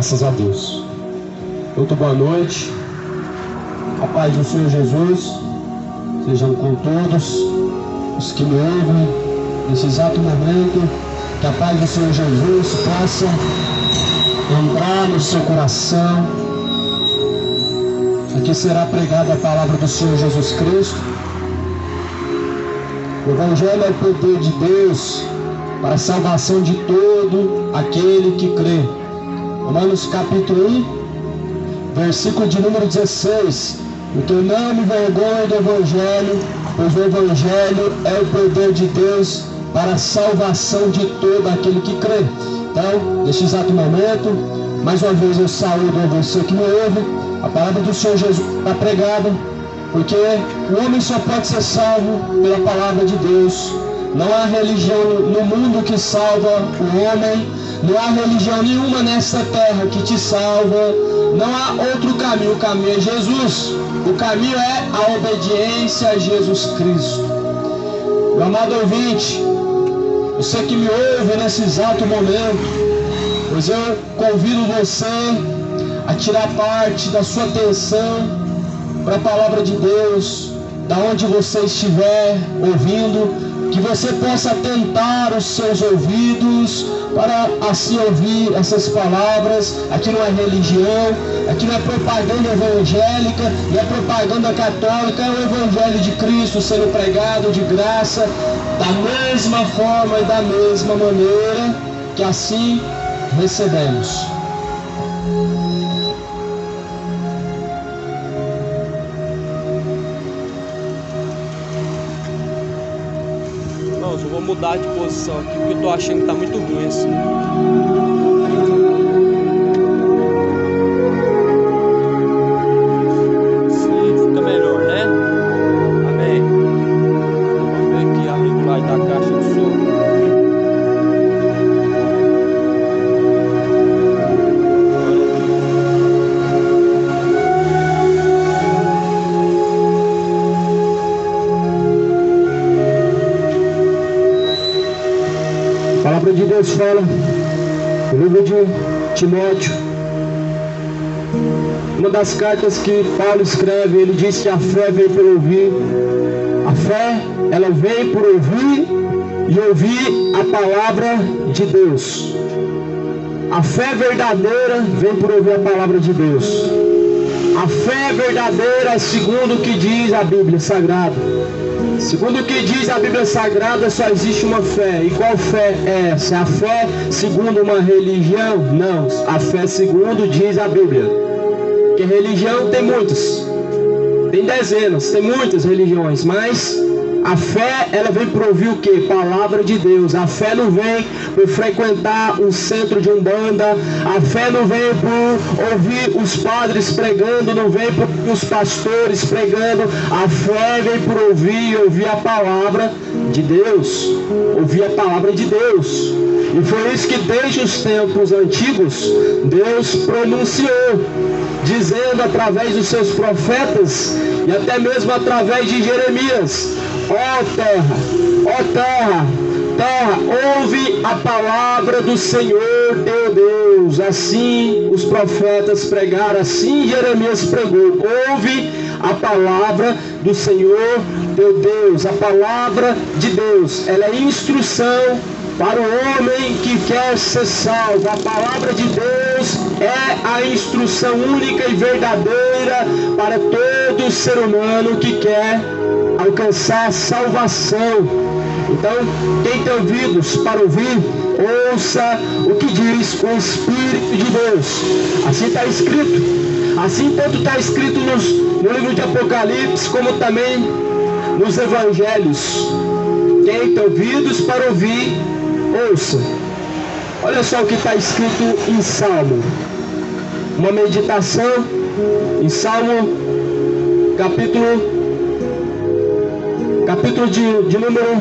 Graças a Deus. Muito boa noite. A paz do Senhor Jesus sejam com todos os que me ouvem nesse exato momento. Que a paz do Senhor Jesus possa entrar no seu coração. Aqui será pregada a palavra do Senhor Jesus Cristo. O Evangelho é o poder de Deus para a salvação de todo aquele que crê. Romanos capítulo 1, versículo de número 16. Porque eu não me envergonho do Evangelho, pois o Evangelho é o poder de Deus para a salvação de todo aquele que crê. Então, neste exato momento, mais uma vez eu saúdo a você que me ouve. A palavra do Senhor Jesus está pregada, porque o homem só pode ser salvo pela palavra de Deus. Não há religião no mundo que salva o homem. Não há religião nenhuma nesta terra que te salva. Não há outro caminho. O caminho é Jesus. O caminho é a obediência a Jesus Cristo. Meu amado ouvinte, você que me ouve nesse exato momento, pois eu convido você a tirar parte da sua atenção para a palavra de Deus, da onde você estiver ouvindo, que você possa atentar os seus ouvidos para assim ouvir essas palavras. Aqui não é religião, aqui não é propaganda evangélica, e é propaganda católica, é o Evangelho de Cristo sendo pregado de graça, da mesma forma e da mesma maneira que assim recebemos. Eu vou mudar de posição aqui porque eu tô achando que tá muito ruim assim. Sim, fica melhor, né? Amém. Vamos ver aqui a regularidade da caixa de som. A palavra de Deus fala no livro de Timóteo, uma das cartas que Paulo escreve, ele diz que a fé vem por ouvir. A fé, ela vem por ouvir e ouvir a palavra de Deus. A fé verdadeira vem por ouvir a palavra de Deus. A fé verdadeira, segundo o que diz a Bíblia Sagrada. Segundo o que diz a Bíblia Sagrada, só existe uma fé. E qual fé é essa? A fé segundo uma religião? Não. A fé segundo diz a Bíblia. Porque religião tem muitas. Tem dezenas, tem muitas religiões. Mas a fé, ela vem por ouvir o quê? Palavra de Deus. A fé não vem por frequentar um centro de umbanda. A fé não vem por ouvir os padres pregando. Não vem por ouvir os pastores pregando. A fé vem por ouvir a palavra de Deus. Ouvir a palavra de Deus. E foi isso que desde os tempos antigos Deus pronunciou, dizendo através dos seus profetas e até mesmo através de Jeremias: ó terra, ouve a palavra do Senhor teu Deus. Assim os profetas pregaram, assim Jeremias pregou: ouve a palavra do Senhor teu Deus. A palavra de Deus, ela é instrução para o homem que quer ser salvo. A palavra de Deus é a instrução única e verdadeira para todo ser humano que quer alcançar a salvação. Então, quem tem ouvidos para ouvir, ouça o que diz o Espírito de Deus. Assim está escrito. Assim tanto está escrito no livro de Apocalipse, como também nos Evangelhos. Quem tem ouvidos para ouvir, ouça. Olha só o que está escrito em Salmo. Uma meditação em Salmo, capítulo de número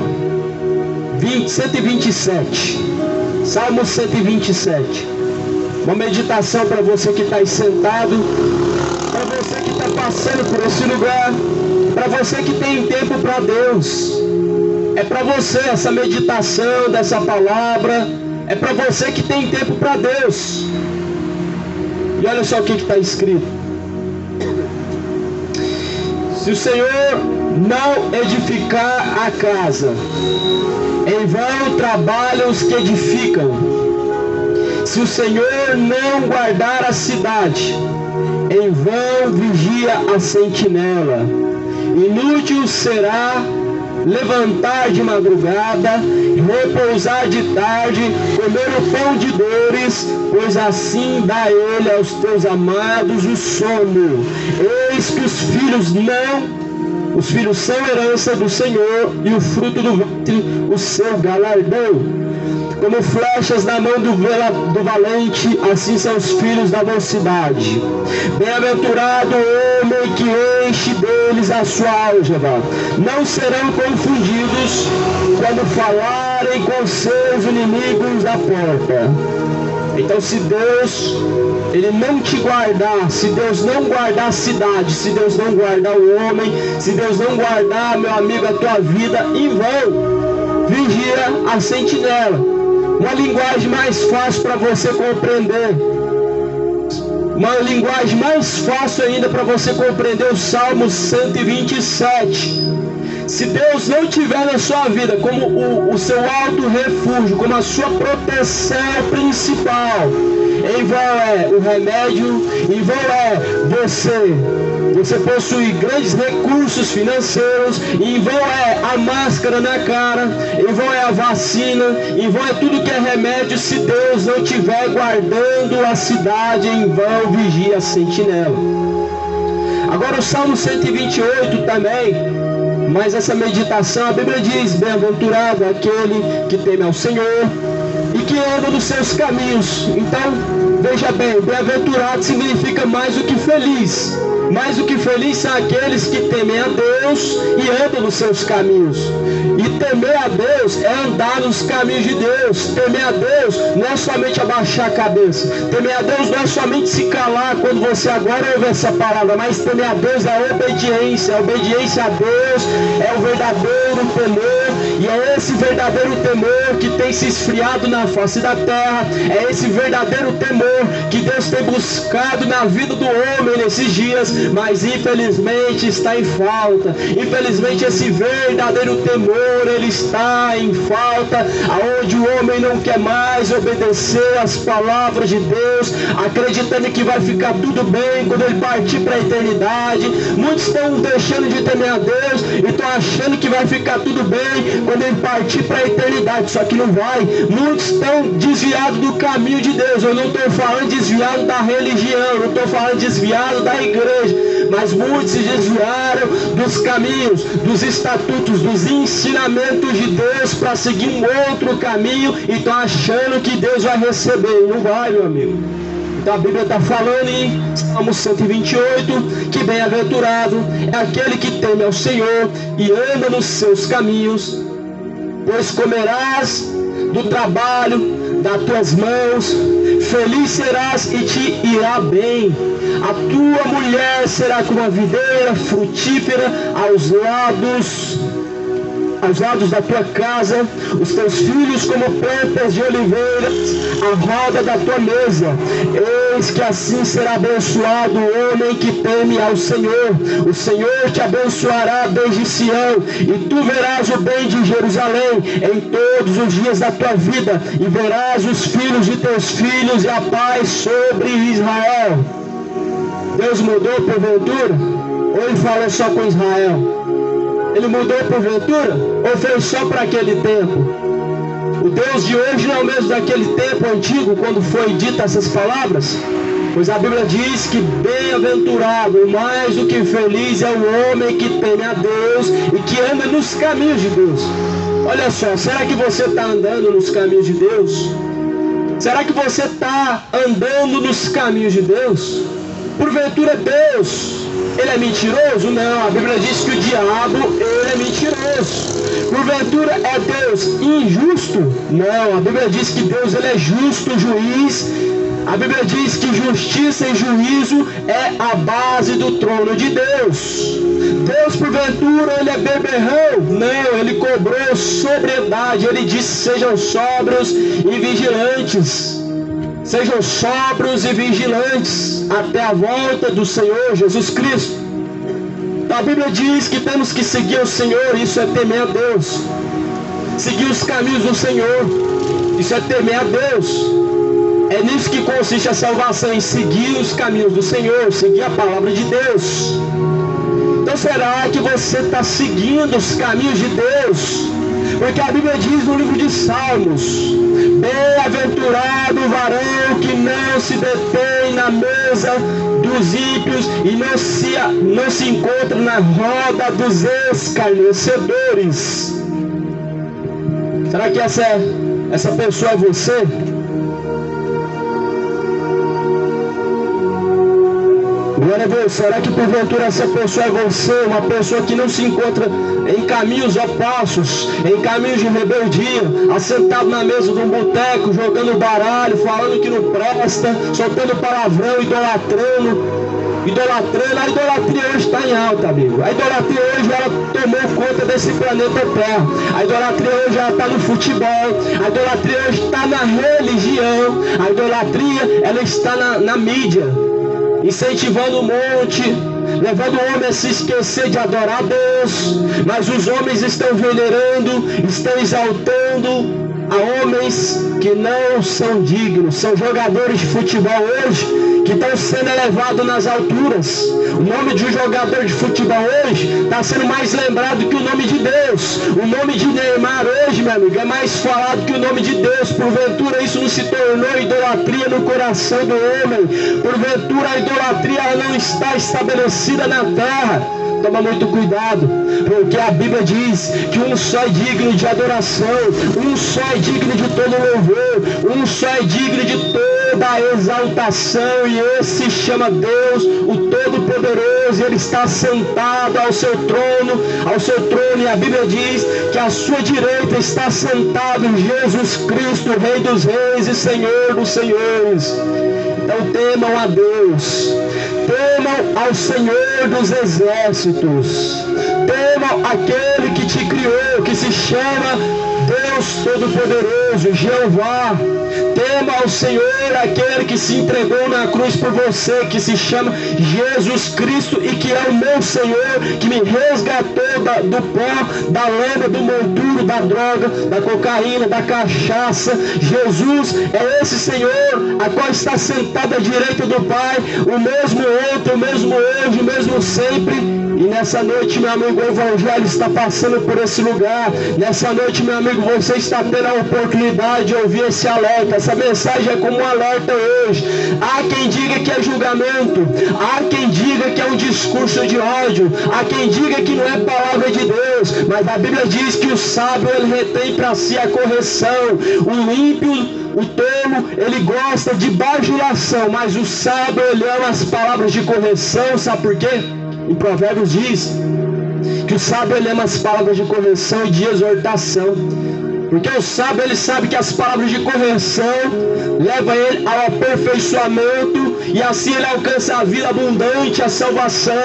127. Salmo 127. Uma meditação para você que está aí sentado, para você que está passando por esse lugar, para você que tem tempo para Deus. É para você essa meditação dessa palavra. É para você que tem tempo para Deus. olha só o que está escrito. Se o Senhor não edificar a casa, em vão trabalham os que edificam. Se o Senhor não guardar a cidade, em vão vigia a sentinela. Inútil será levantar de madrugada, repousar de tarde, comer o pão de dores, pois assim dá ele aos teus amados o sono. Eis que os filhos são herança do Senhor, e o fruto do ventre o seu galardão. Como flechas na mão do valente, assim são os filhos da mocidade. Bem-aventurado o homem que enche deles a sua álgeva. Não serão confundidos quando falarem com seus inimigos à porta. Então, se Deus Ele não te guardar, se Deus não guardar a cidade, se Deus não guardar o homem, se Deus não guardar, meu amigo, a tua vida, em vão vigia a sentinela. Uma linguagem mais fácil para você compreender. Uma linguagem mais fácil ainda para você compreender o Salmo 127. Se Deus não tiver na sua vida como o seu alto refúgio, como a sua proteção principal, em vão é o remédio, em vão é você possui grandes recursos financeiros, em vão é a máscara na cara, em vão é a vacina, em vão é tudo que é remédio. Se Deus não estiver guardando a cidade, em vão vigia a sentinela. Agora o Salmo 128 também, mas essa meditação, a Bíblia diz: bem-aventurado aquele que teme ao Senhor e que anda nos seus caminhos. Então, veja bem, bem-aventurado significa mais do que feliz. Mais do que feliz são aqueles que temem a Deus e andam nos seus caminhos. E temer a Deus é andar nos caminhos de Deus. Temer a Deus não é somente abaixar a cabeça. Temer a Deus não é somente se calar quando você agora ouve essa palavra. Mas temer a Deus é a obediência. A obediência a Deus é o verdadeiro temor. E é esse verdadeiro temor que tem se esfriado na face da terra. É esse verdadeiro temor que Deus tem buscado na vida do homem nesses dias, mas infelizmente está em falta. Infelizmente esse verdadeiro temor, ele está em falta, aonde o homem não quer mais obedecer às palavras de Deus, acreditando que vai ficar tudo bem quando ele partir para a eternidade. Muitos estão deixando de temer a Deus e estão achando que vai ficar tudo bem quando ele partir para a eternidade, só que não vai. Muitos estão desviados do caminho de Deus. Eu não estou falando desviado da religião, não estou falando desviado da igreja, mas muitos se desviaram dos caminhos, dos estatutos, dos ensinamentos de Deus para seguir um outro caminho e estão achando que Deus vai receber. Não vai, meu amigo. Então a Bíblia está falando em Salmo 128 que bem-aventurado é aquele que teme ao Senhor e anda nos seus caminhos, pois comerás do trabalho das tuas mãos, feliz serás e te irá bem. A tua mulher será como a videira frutífera aos lados da tua casa, os teus filhos como plantas de oliveiras, a roda da tua mesa. Eis que assim será abençoado o homem que teme ao Senhor. O Senhor te abençoará desde Sião, e tu verás o bem de Jerusalém em todos os dias da tua vida, e verás os filhos de teus filhos e a paz sobre Israel. Deus mudou porventura? Ou ele falou só com Israel? Ele mudou porventura? Ou fez só para aquele tempo? O Deus de hoje não é o mesmo daquele tempo antigo, quando foi dita essas palavras? Pois a Bíblia diz que bem-aventurado, mais do que feliz é o homem que teme a Deus e que anda nos caminhos de Deus. Olha só, será que você está andando nos caminhos de Deus? Será que você está andando nos caminhos de Deus? Porventura Deus, ele é mentiroso? Não, a Bíblia diz que o diabo, ele é mentiroso. Porventura é Deus injusto? Não, a Bíblia diz que Deus, ele é justo juiz. A Bíblia diz que justiça e juízo é a base do trono de Deus. Deus, porventura, ele é beberrão? Não, ele cobrou sobriedade. Ele disse: sejam sóbrios e vigilantes. Sejam sóbrios e vigilantes até a volta do Senhor Jesus Cristo. A Bíblia diz que temos que seguir o Senhor, isso é temer a Deus. Seguir os caminhos do Senhor, isso é temer a Deus. É nisso que consiste a salvação, em seguir os caminhos do Senhor, seguir a palavra de Deus. Então será que você está seguindo os caminhos de Deus? Porque a Bíblia diz no livro de Salmos: bem-aventurado o varão que não se detém na mesa dos ímpios e não se encontra na roda dos escarnecedores. Será que essa pessoa é você? Glória a Deus. Será que porventura essa pessoa é você? Uma pessoa que não se encontra em caminhos opostos, em caminhos de rebeldia, assentado na mesa de um boteco, jogando baralho, falando que não presta, soltando palavrão, idolatrando. A idolatria hoje está em alta, amigo. A idolatria hoje ela tomou conta desse planeta Terra. A idolatria hoje ela está no futebol. A idolatria hoje está na religião. A idolatria ela está na mídia, incentivando um monte, levando o homem a se esquecer de adorar a Deus. Mas os homens estão venerando, estão exaltando a homens que não são dignos. São jogadores de futebol hoje que estão sendo elevados nas alturas. O nome de um jogador de futebol hoje está sendo mais lembrado que o nome de Deus. O nome de Neymar hoje, meu amigo, é mais falado que o nome de Deus. Porventura isso não se tornou idolatria no coração do homem. Porventura a idolatria não está estabelecida na terra. Toma muito cuidado, porque a Bíblia diz que um só é digno de adoração, um só é digno de todo louvor, um só é digno de toda a exaltação, e esse chama Deus, o Todo-Poderoso, e Ele está sentado ao seu trono, e a Bíblia diz que à sua direita está sentado Jesus Cristo, Rei dos Reis e Senhor dos Senhores. Então temam a Deus, temam ao Senhor dos exércitos, temam aquele que te criou, que se chama Deus Todo-Poderoso, Jeová. Tema ao Senhor, aquele que se entregou na cruz por você, que se chama Jesus Cristo e que é o meu Senhor, que me resgatou do pó, da lama, do monturo, da droga, da cocaína, da cachaça. Jesus é esse Senhor, a qual está sentado à direita do Pai, o mesmo ontem, o mesmo hoje, o mesmo sempre. E nessa noite, meu amigo, o Evangelho está passando por esse lugar. Nessa noite, meu amigo, você está tendo a oportunidade de ouvir esse alerta. Essa mensagem é como um alerta hoje. Há quem diga que é julgamento. Há quem diga que é um discurso de ódio. Há quem diga que não é palavra de Deus. Mas a Bíblia diz que o sábio, ele retém para si a correção. O ímpio, o tolo, ele gosta de bajulação. Mas o sábio, ele ama as palavras de correção. Sabe por quê? Em Provérbios diz que o sábio ele ama as palavras de correção e de exortação. Porque o sábio ele sabe que as palavras de correção levam ele ao aperfeiçoamento e assim ele alcança a vida abundante, a salvação.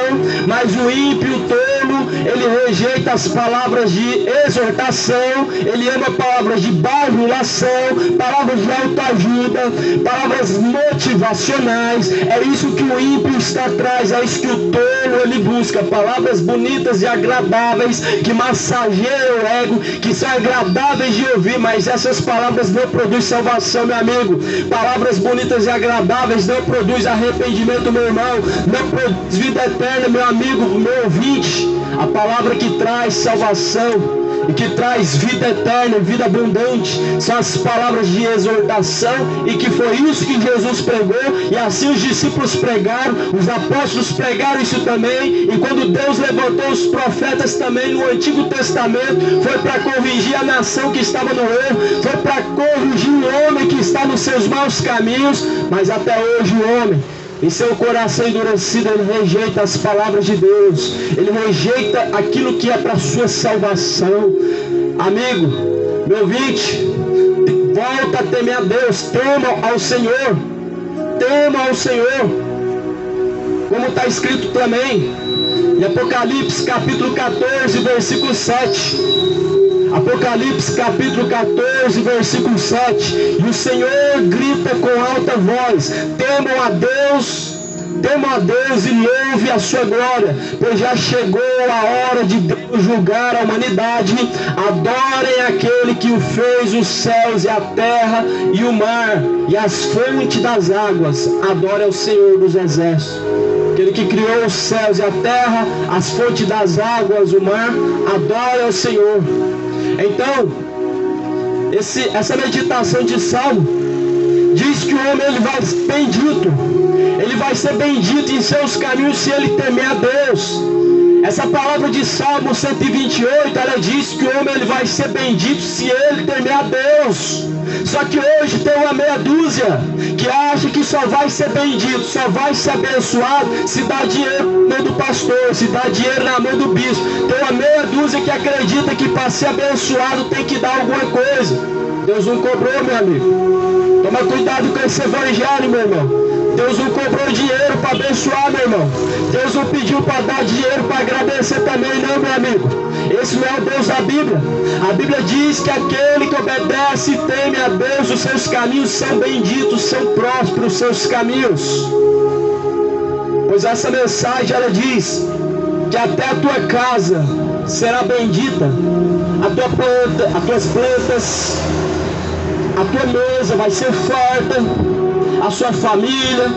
Mas o ímpio, o tolo, ele rejeita as palavras de exortação, ele ama palavras de bajulação, palavras de autoajuda, palavras motivacionais. É isso que o ímpio está atrás, é isso que o tolo ele busca, palavras bonitas e agradáveis, que massageiam o ego, que são agradáveis de ouvir, mas essas palavras não produzem salvação, meu amigo. Palavras bonitas e agradáveis não produzem arrependimento, meu irmão, não produz vida eterna, meu amigo, meu ouvinte. A palavra que traz salvação e que traz vida eterna, vida abundante, são as palavras de exortação, e que foi isso que Jesus pregou, e assim os discípulos pregaram, os apóstolos pregaram isso também. E quando Deus levantou os profetas também no Antigo Testamento, foi para corrigir a nação que estava no erro, foi para corrigir o homem que está nos seus maus caminhos. Mas até hoje o homem, em seu coração endurecido, ele rejeita as palavras de Deus, ele rejeita aquilo que é para a sua salvação. Amigo, meu ouvinte, volta a temer a Deus, tema ao Senhor, tema ao Senhor, como está escrito também em Apocalipse capítulo 14, versículo 7. Apocalipse capítulo 14, 14, versículo 7. E o Senhor grita com alta voz: temam a Deus e louve a sua glória, pois já chegou a hora de Deus julgar a humanidade. Adorem aquele que o fez os céus e a terra e o mar e as fontes das águas. Adorem ao Senhor dos exércitos, aquele que criou os céus e a terra, as fontes das águas, o mar. Adorem ao Senhor. Então, essa meditação de Salmo diz que o homem ele vai ser bendito. Ele vai ser bendito em seus caminhos se ele temer a Deus. Essa palavra de Salmo 128, ela diz que o homem ele vai ser bendito se ele temer a Deus. Só que hoje tem uma meia dúzia que acha que só vai ser bendito, só vai ser abençoado se dá dinheiro na mão do pastor, se dá dinheiro na mão do bispo. Tem uma meia dúzia que acredita que para ser abençoado tem que dar alguma coisa. Deus não cobrou, meu amigo. Toma cuidado com esse evangelho, meu irmão. Deus não cobrou dinheiro para abençoar, meu irmão. Deus não pediu para dar dinheiro para agradecer também, não, meu amigo. Esse não é o Deus da Bíblia. A Bíblia diz que aquele que obedece e teme a Deus, os seus caminhos são benditos, são prósperos os seus caminhos. Pois essa mensagem, ela diz que até a tua casa será bendita, as tuas plantas, a tua mesa vai ser farta, a sua família,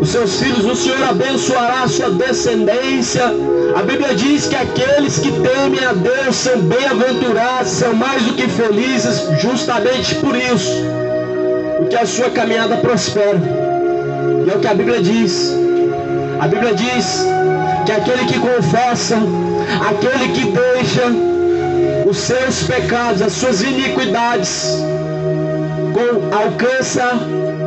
os seus filhos, o Senhor abençoará a sua descendência. A Bíblia diz que aqueles que temem a Deus são bem-aventurados, são mais do que felizes, justamente por isso, porque a sua caminhada prospera. E é o que a Bíblia diz. A Bíblia diz que aquele que confessa, aquele que deixa os seus pecados, as suas iniquidades, alcança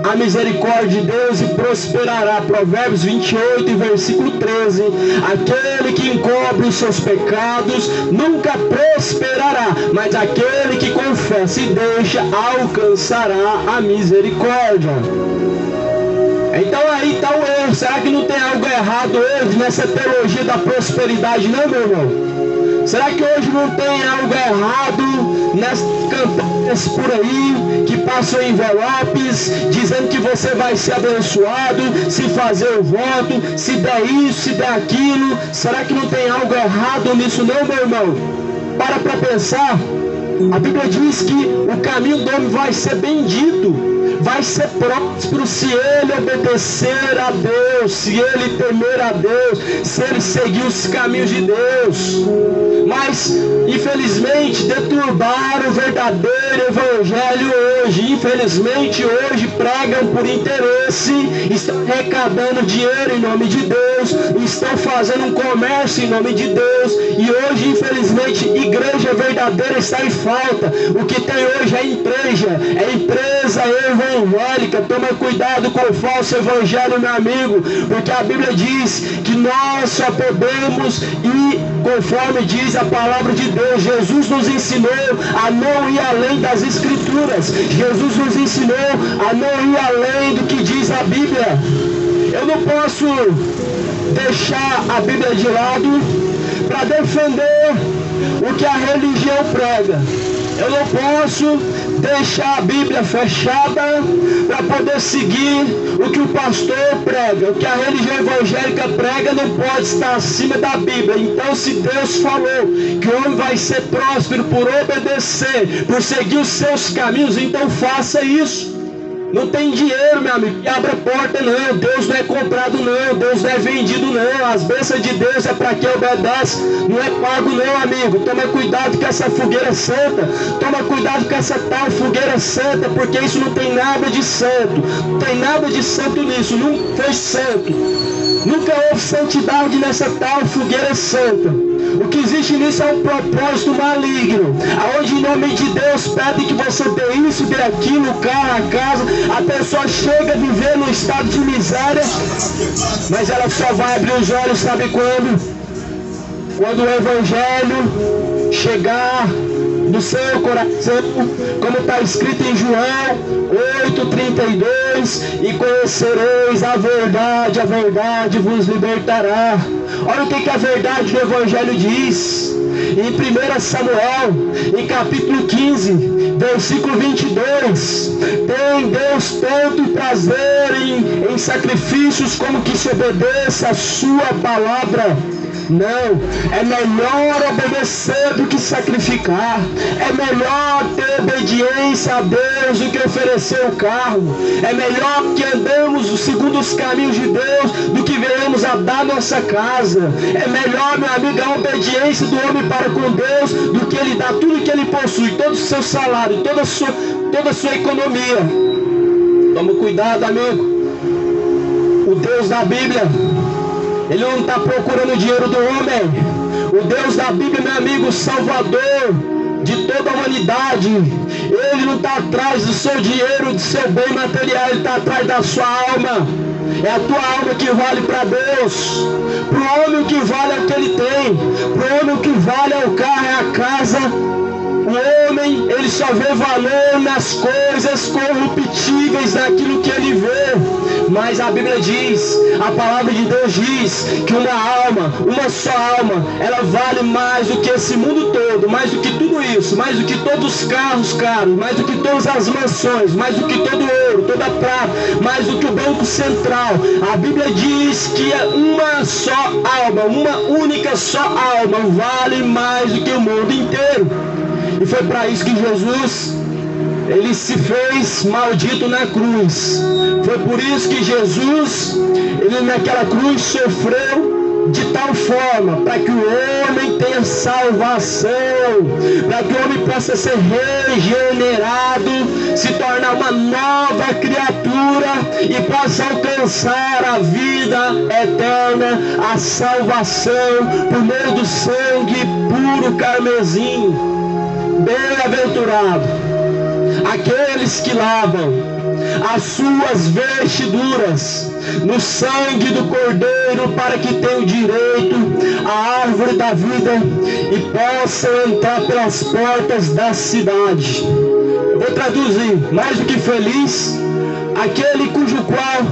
a misericórdia de Deus e prosperará. Provérbios 28, versículo 13. Aquele que encobre os seus pecados nunca prosperará, mas aquele que confessa e deixa alcançará a misericórdia. Então aí está o erro. Será que não tem algo errado hoje nessa teologia da prosperidade, não, meu irmão? Será que hoje não tem algo errado nessas campanhas por aí que passam envelopes dizendo que você vai ser abençoado se fazer o voto, se der isso, se der aquilo? Será que não tem algo errado nisso, não, meu irmão? Para pensar. A Bíblia diz que o caminho do homem vai ser bendito, vai ser próspero se ele obedecer a Deus, se ele temer a Deus, se ele seguir os caminhos de Deus. Mas, infelizmente, deturbaram o verdadeiro evangelho hoje. Infelizmente, hoje pregam por interesse, estão arrecadando dinheiro em nome de Deus, estão fazendo um comércio em nome de Deus. E hoje, infelizmente, igreja verdadeira está em falta. O que tem hoje é empresa evangélica. Toma cuidado com o falso evangelho, meu amigo, porque a Bíblia diz que nós só podemos ir conforme diz a palavra de Deus. Jesus nos ensinou a não ir além das Escrituras. Jesus nos ensinou a não ir além do que diz a Bíblia. Eu não posso deixar a Bíblia de lado para defender o que a religião prega. Eu não posso deixar a Bíblia fechada para poder seguir o que o pastor prega. O que a religião evangélica prega não pode estar acima da Bíblia. Então, se Deus falou que o homem vai ser próspero por obedecer, por seguir os seus caminhos, então faça isso. Não tem dinheiro, meu amigo, que abra porta, não. Deus não é comprado, não. Deus não é vendido, não. As bênçãos de Deus é para quem obedece, não é pago, não, amigo. Toma cuidado com essa fogueira santa. Toma cuidado com essa tal fogueira santa, porque isso não tem nada de santo. Não tem nada de santo nisso. Não foi santo. Nunca houve santidade nessa tal fogueira santa. O que existe nisso é um propósito maligno, aonde em nome de Deus pede que você dê isso, dê aquilo, o carro, a casa. A pessoa chega a viver num estado de miséria, mas ela só vai abrir os olhos, sabe quando? Quando o evangelho chegar no seu coração, como está escrito em João 8:32, conhecereis e conhecereis a verdade vos libertará. Olha o que a verdade do Evangelho diz. Em 1 Samuel, em capítulo 15, versículo 22, tem Deus tanto prazer em sacrifícios como que se obedeça a sua palavra. Não, é melhor obedecer do que sacrificar. É melhor ter obediência a Deus do que oferecer o carro. É melhor que andemos segundo os caminhos de Deus do que venhamos a dar nossa casa. É melhor, meu amigo, a obediência do homem para com Deus do que ele dar tudo que ele possui, todo o seu salário, toda a sua economia. Toma cuidado, amigo. O Deus da Bíblia, Ele não está procurando o dinheiro do homem. O Deus da Bíblia, meu amigo, o Salvador de toda a humanidade, Ele não está atrás do seu dinheiro, do seu bem material, Ele está atrás da sua alma. É a tua alma que vale para Deus. Para o homem o que vale é o que ele tem. Para o homem o que vale é o carro, é a casa. O homem, ele só vê valor nas coisas corruptíveis, naquilo que ele vê. Mas a Bíblia diz, a palavra de Deus diz que uma alma, uma só alma, ela vale mais do que esse mundo todo, mais do que tudo isso, mais do que todos os carros caros, mais do que todas as mansões, mais do que todo o ouro, toda a prata, mais do que o Banco Central. A Bíblia diz que uma só alma, uma única só alma, vale mais do que o mundo inteiro. E foi para isso que Jesus, Ele se fez maldito na cruz. Foi por isso que Jesus, Ele naquela cruz sofreu de tal forma, para que o homem tenha salvação, para que o homem possa ser regenerado, se tornar uma nova criatura e possa alcançar a vida eterna, a salvação, por meio do sangue puro carmesim. Bem-aventurado aqueles que lavam as suas vestiduras no sangue do Cordeiro, para que tenham direito à árvore da vida e possam entrar pelas portas da cidade. Eu vou traduzir: mais do que feliz aquele cujo qual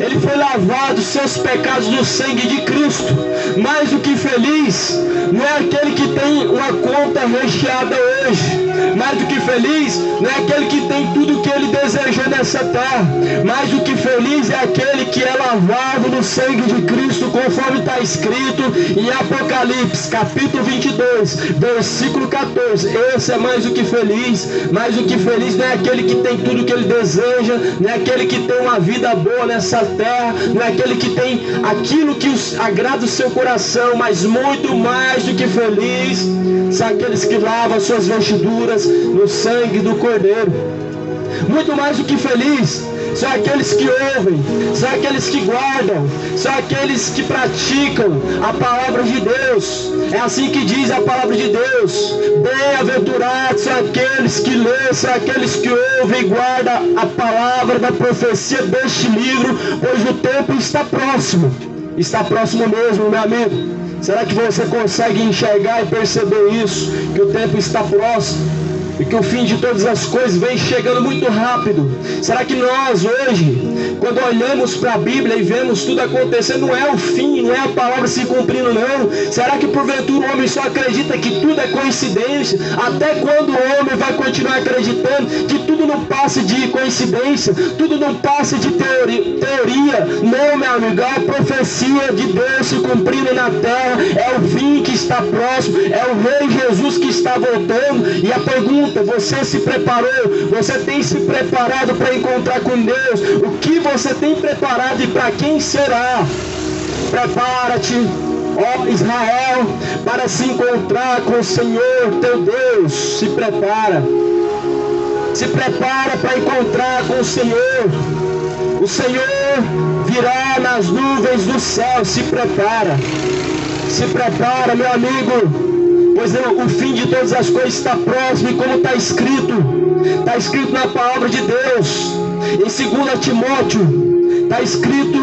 ele foi lavado seus pecados no sangue de Cristo. Mais do que feliz não é aquele que tem uma conta recheada hoje. Mais do que feliz não é aquele que tem tudo o que ele desejou nessa terra. Mais do que feliz é aquele que é lavado no sangue de Cristo, conforme está escrito em Apocalipse, capítulo 22, versículo 14. Esse é mais do que feliz. Mais do que feliz não é aquele que tem tudo o que ele deseja, não é aquele que tem uma vida boa nessa terra, não é aquele que tem aquilo que agrada o seu coração, mas muito mais do que feliz são aqueles que lavam suas vestiduras no sangue do Cordeiro. Muito mais do que feliz são aqueles que ouvem, são aqueles que guardam, são aqueles que praticam a palavra de Deus. É assim que diz a palavra de Deus: bem-aventurados são aqueles que lêem, são aqueles que ouvem e guardam a palavra da profecia deste livro, pois o tempo está próximo. Está próximo mesmo, meu amigo. Será que você consegue enxergar e perceber isso? Que o tempo está próximo e que o fim de todas as coisas vem chegando muito rápido. Será que nós hoje, quando olhamos para a Bíblia e vemos tudo acontecendo, não é o fim, não é a palavra se cumprindo, não? Será que porventura o homem só acredita que tudo é coincidência? Até quando o homem vai continuar acreditando que tudo não passa de coincidência, tudo não passa de teoria? Não, meu amigo, é a profecia de Deus se cumprindo na terra, é o fim que está próximo, é o Rei Jesus que está voltando. E a pergunta: você se preparou? Você tem se preparado para encontrar com Deus? O que você tem preparado e para quem será? Prepara-te, ó Israel, para se encontrar com o Senhor teu Deus. Se prepara. Se prepara para encontrar com o Senhor. O Senhor virá nas nuvens do céu. Se prepara. Se prepara, meu amigo. Pois o fim de todas as coisas está próximo, e como está escrito na palavra de Deus, em 2 Timóteo, está escrito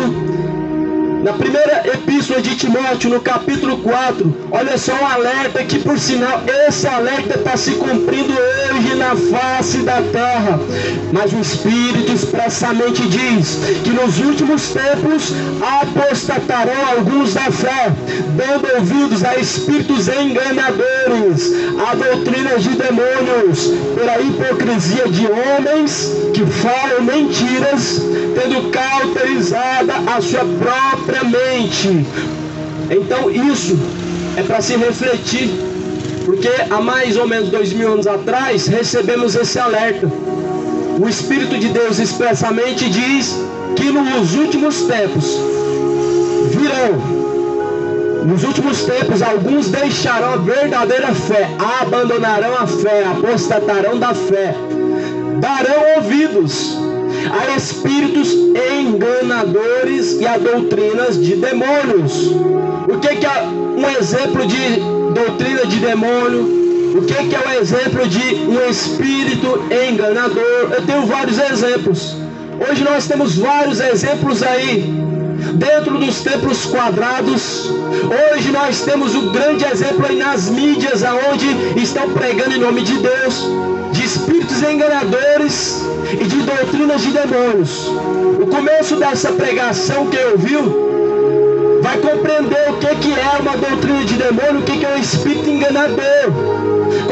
Na primeira epístola de Timóteo, no capítulo 4, olha só um alerta que, por sinal, esse alerta está se cumprindo hoje na face da terra. Mas o Espírito expressamente diz que nos últimos tempos apostatarão alguns da fé, dando ouvidos a espíritos enganadores, a doutrinas de demônios, pela hipocrisia de homens que falam mentiras, tendo cauterizada a sua própria mente. Então isso é para se refletir, porque há mais ou menos 2000 anos atrás recebemos esse alerta. O Espírito de Deus expressamente diz que nos últimos tempos virão, nos últimos tempos alguns deixarão a verdadeira fé, abandonarão a fé, apostatarão da fé, darão ouvidos a espíritos enganadores e a doutrinas de demônios. O que é um exemplo de doutrina de demônio? O que é um exemplo de um espírito enganador? Eu tenho vários exemplos. Hoje nós temos vários exemplos aí, dentro dos templos quadrados. Hoje nós temos um grande exemplo aí nas mídias, aonde estão pregando em nome de Deus, de espíritos enganadores e de doutrinas de demônios. O começo dessa pregação que ouviu vai compreender o que é uma doutrina de demônio, o que é um espírito enganador.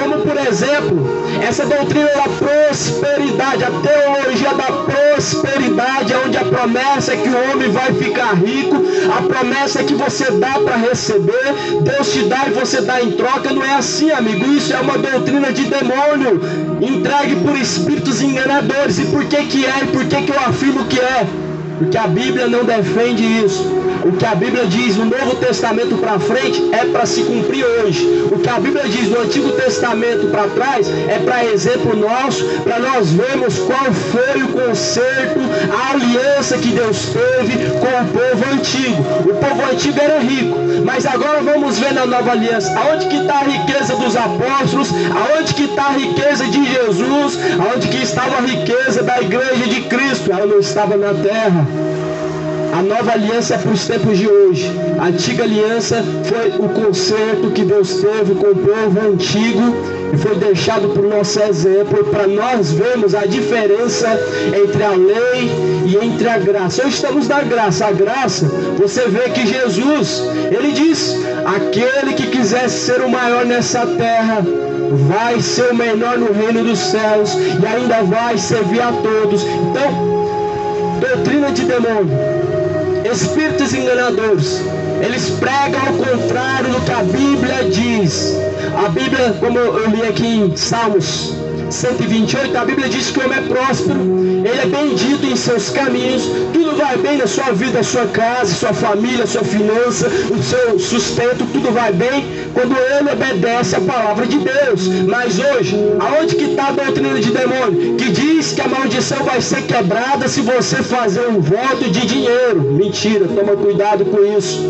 Como, por exemplo, essa doutrina da prosperidade, a teologia da prosperidade, onde a promessa é que o homem vai ficar rico, a promessa é que você dá para receber, Deus te dá e você dá em troca. Não é assim, amigo. Isso é uma doutrina de demônio, entregue por espíritos enganadores. E por que é? E por que eu afirmo que é? Porque a Bíblia não defende isso. O que a Bíblia diz no Novo Testamento para frente é para se cumprir hoje. O que a Bíblia diz no Antigo Testamento para trás é para exemplo nosso, para nós vermos qual foi o conserto, a aliança que Deus teve com o povo antigo. O povo antigo era rico, mas agora vamos ver na nova aliança aonde que está a riqueza dos apóstolos, aonde que está a riqueza de Jesus, aonde que estava a riqueza da igreja de Cristo. Ela não estava na terra. A nova aliança é para os tempos de hoje. A antiga aliança foi o conserto que Deus teve com o povo antigo e foi deixado por nosso exemplo, para nós vermos a diferença entre a lei e entre a graça. Hoje estamos na graça. A graça, você vê que Jesus, ele diz: aquele que quiser ser o maior nessa terra vai ser o menor no reino dos céus e ainda vai servir a todos. Então, doutrina de demônio, espíritos enganadores, eles pregam ao contrário do que a Bíblia diz. A Bíblia, como eu li aqui em Salmos 128, a Bíblia diz que o homem é próspero, ele é bendito em seus caminhos, tudo vai bem na sua vida, a sua casa, sua família, sua finança, o seu sustento, tudo vai bem quando ele obedece a palavra de Deus. Mas hoje, aonde que está a doutrina de demônio? Que diz que a maldição vai ser quebrada se você fazer um voto de dinheiro. Mentira, toma cuidado com isso.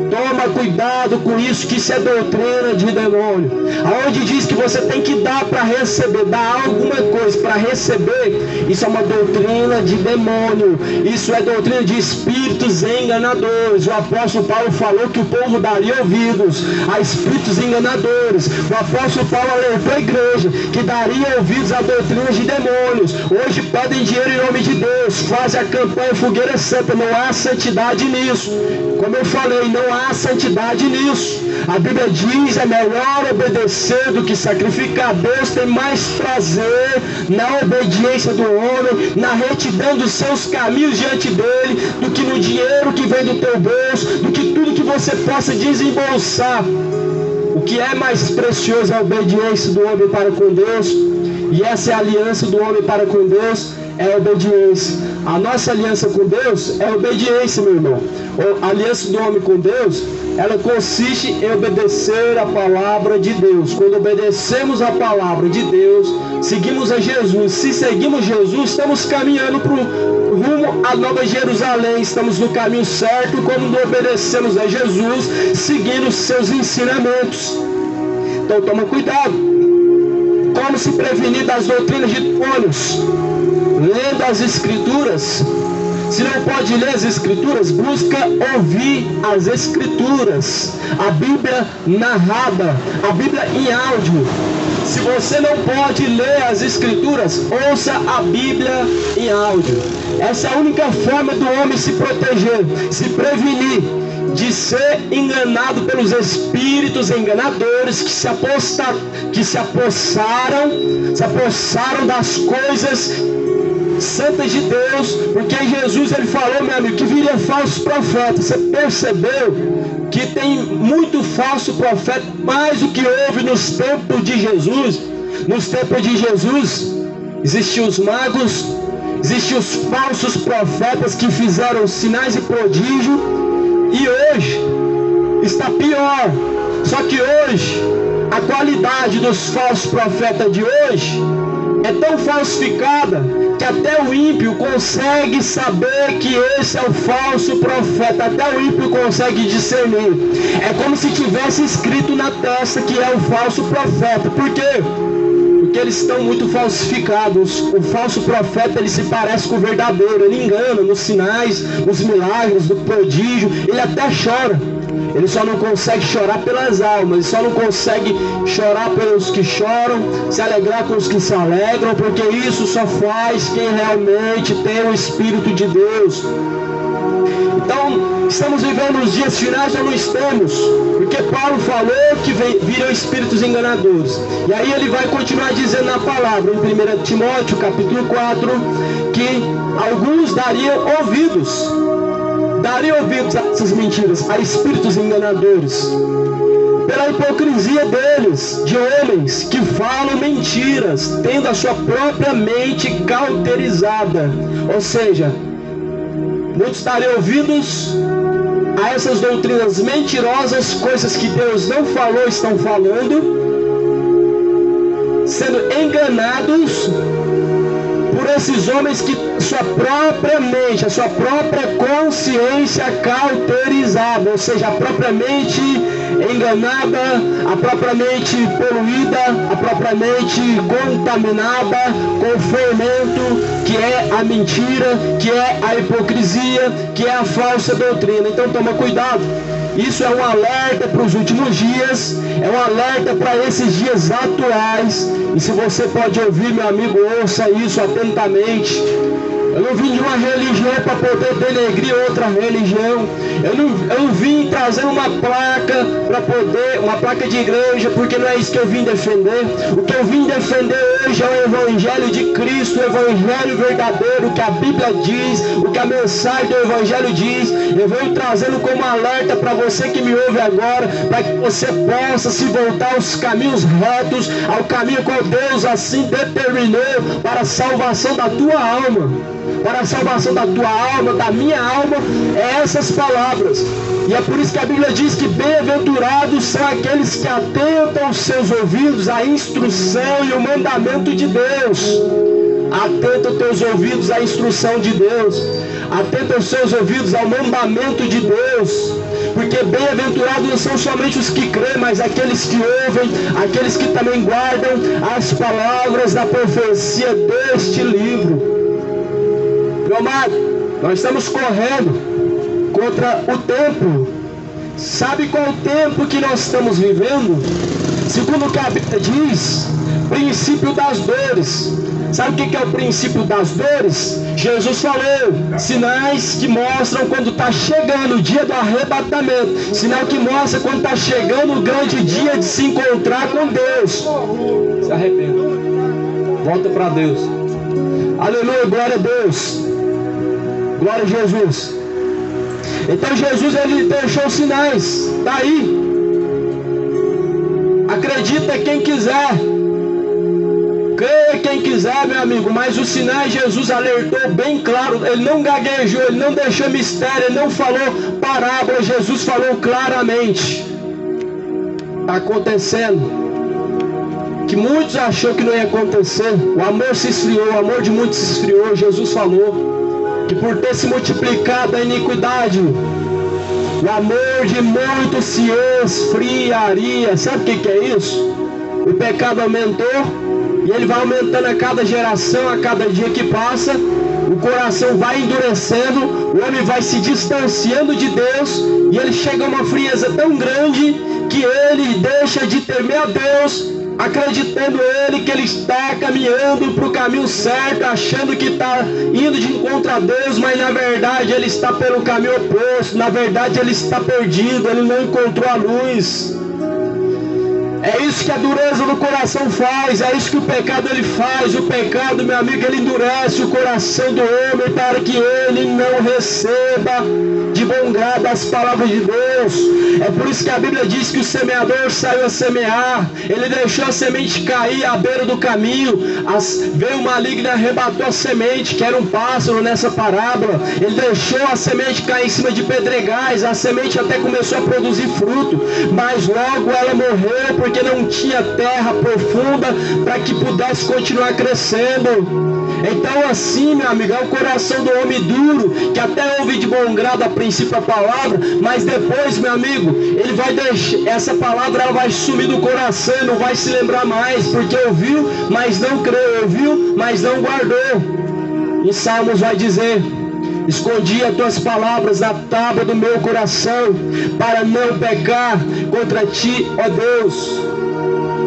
Toma cuidado com isso, que isso é doutrina de demônio. Aonde diz que você tem que dar para receber, dar alguma coisa para receber, isso é uma doutrina de demônio. Isso é doutrina de espíritos enganadores. O apóstolo Paulo falou que o povo daria ouvidos a espíritos enganadores. O apóstolo Paulo alertou a igreja que daria ouvidos a doutrinas de demônios. Hoje pedem dinheiro em nome de Deus, fazem a campanha Fogueira Santa. Não há santidade nisso. Como eu falei, não há santidade nisso. A Bíblia diz: é melhor obedecer do que sacrificar. Deus tem mais prazer na obediência do homem, na retidão dos seus caminhos diante dele, do que no dinheiro que vem do teu bolso, do que tudo que você possa desembolsar. O que é mais precioso é a obediência do homem para com Deus, e essa é a aliança do homem para com Deus, é a obediência. A nossa aliança com Deus é a obediência, meu irmão. A aliança do homem com Deus, ela consiste em obedecer a palavra de Deus. Quando obedecemos a palavra de Deus, seguimos a Jesus. Se seguimos Jesus, estamos caminhando para o rumo à Nova Jerusalém. Estamos no caminho certo quando obedecemos a Jesus, seguindo os seus ensinamentos. Então toma cuidado. Como se prevenir das doutrinas de demônios? Lendo as Escrituras, Se não pode ler as Escrituras, busca ouvir as Escrituras, a Bíblia narrada, a Bíblia em áudio. Se você não pode ler as Escrituras, ouça a Bíblia em áudio. Essa é a única forma do homem se proteger, se prevenir de ser enganado pelos espíritos enganadores que se apossaram das coisas santas de Deus, porque Jesus ele falou, meu amigo, que viria falsos profetas. Você percebeu que tem muito falso profeta, mais do que houve nos tempos de Jesus? Nos tempos de Jesus existiam os magos, existiam os falsos profetas que fizeram sinais e prodígios, e hoje está pior. Só que hoje a qualidade dos falsos profetas de hoje é tão falsificada que até o ímpio consegue saber que esse é o falso profeta. Até o ímpio consegue discernir. É como se tivesse escrito na testa que é o falso profeta. Por quê? Porque eles estão muito falsificados. O falso profeta, ele se parece com o verdadeiro. Ele engana nos sinais, nos milagres, no prodígio. Ele até chora. Ele só não consegue chorar pelas almas, ele só não consegue chorar pelos que choram, se alegrar com os que se alegram, porque isso só faz quem realmente tem o Espírito de Deus. Então, estamos vivendo os dias finais ou não estamos? Porque Paulo falou que viram espíritos enganadores. E aí ele vai continuar dizendo na palavra, em 1 Timóteo capítulo 4, que alguns dariam ouvidos a essas mentiras, a espíritos enganadores, pela hipocrisia deles, de homens que falam mentiras, tendo a sua própria mente cauterizada. Ou seja, muitos dariam ouvidos a essas doutrinas mentirosas, coisas que Deus não falou, estão falando, sendo enganados por esses homens que sua própria mente, a sua própria consciência cauterizada, ou seja, a própria mente enganada, a própria mente poluída, a própria mente contaminada com o fermento que é a mentira, que é a hipocrisia, que é a falsa doutrina. Então toma cuidado. Isso é um alerta para os últimos dias, é um alerta para esses dias atuais. E se você pode ouvir, meu amigo, ouça isso atentamente. Eu não vim de uma religião para poder denegrir outra religião. Eu não vim trazendo uma placa para poder, uma placa de igreja, porque não é isso que eu vim defender. O que eu vim defender hoje é o Evangelho de Cristo, o Evangelho verdadeiro, o que a Bíblia diz, o que a mensagem do Evangelho diz. Eu venho trazendo como alerta para você que me ouve agora, para que você possa se voltar aos caminhos retos, ao caminho que Deus assim determinou para a salvação da tua alma. Para a salvação da tua alma, da minha alma, é essas palavras. E é por isso que a Bíblia diz que bem-aventurados são aqueles que atentam os seus ouvidos à instrução e o mandamento de Deus. Atenta os teus ouvidos à instrução de Deus. Atenta os seus ouvidos ao mandamento de Deus. Porque bem-aventurados não são somente os que creem, mas aqueles que ouvem, aqueles que também guardam as palavras da profecia deste livro. Meu amado, nós estamos correndo contra o tempo. Sabe qual é o tempo que nós estamos vivendo? Segundo o que a Bíblia diz, princípio das dores. Sabe o que é o princípio das dores? Jesus falou, sinais que mostram quando está chegando o dia do arrebatamento. Sinal que mostra quando está chegando o grande dia de se encontrar com Deus. Se arrependa. Volta para Deus. Aleluia, glória a Deus. Glória a Jesus. Então Jesus, ele deixou sinais. Está aí. Acredita quem quiser. Creia quem quiser, meu amigo. Mas os sinais Jesus alertou bem claro. Ele não gaguejou, ele não deixou mistério, ele não falou parábola. Jesus falou claramente. Está acontecendo. Que muitos achou que não ia acontecer. O amor se esfriou, o amor de muitos se esfriou. Jesus falou que por ter se multiplicado a iniquidade, o amor de muitos se esfriaria. Sabe o que é isso? O pecado aumentou, e ele vai aumentando a cada geração, a cada dia que passa, o coração vai endurecendo, o homem vai se distanciando de Deus, e ele chega a uma frieza tão grande que ele deixa de temer a Deus, acreditando ele que ele está caminhando para o caminho certo, achando que está indo de encontro a Deus, mas na verdade ele está pelo caminho oposto, na verdade ele está perdido, ele não encontrou a luz. É isso que a dureza do coração faz, é isso que o pecado ele faz. O pecado, meu amigo, ele endurece o coração do homem para que ele não receba de bom grado as palavras de Deus. É por isso que a Bíblia diz que o semeador saiu a semear, ele deixou a semente cair à beira do caminho, veio o maligno e arrebatou a semente, que era um pássaro nessa parábola. Ele deixou a semente cair em cima de pedregais, a semente até começou a produzir fruto, mas logo ela morreu, porque não tinha terra profunda para que pudesse continuar crescendo. Então assim, meu amigo, é o coração do homem duro, que até ouve de bom grado a princípio a palavra, mas depois, meu amigo, ele vai deixar, essa palavra ela vai sumir do coração, não vai se lembrar mais, porque ouviu, mas não creu, ouviu, mas não guardou. Em Salmos vai dizer: escondi as tuas palavras na tábua do meu coração, para não pecar contra ti, ó Deus.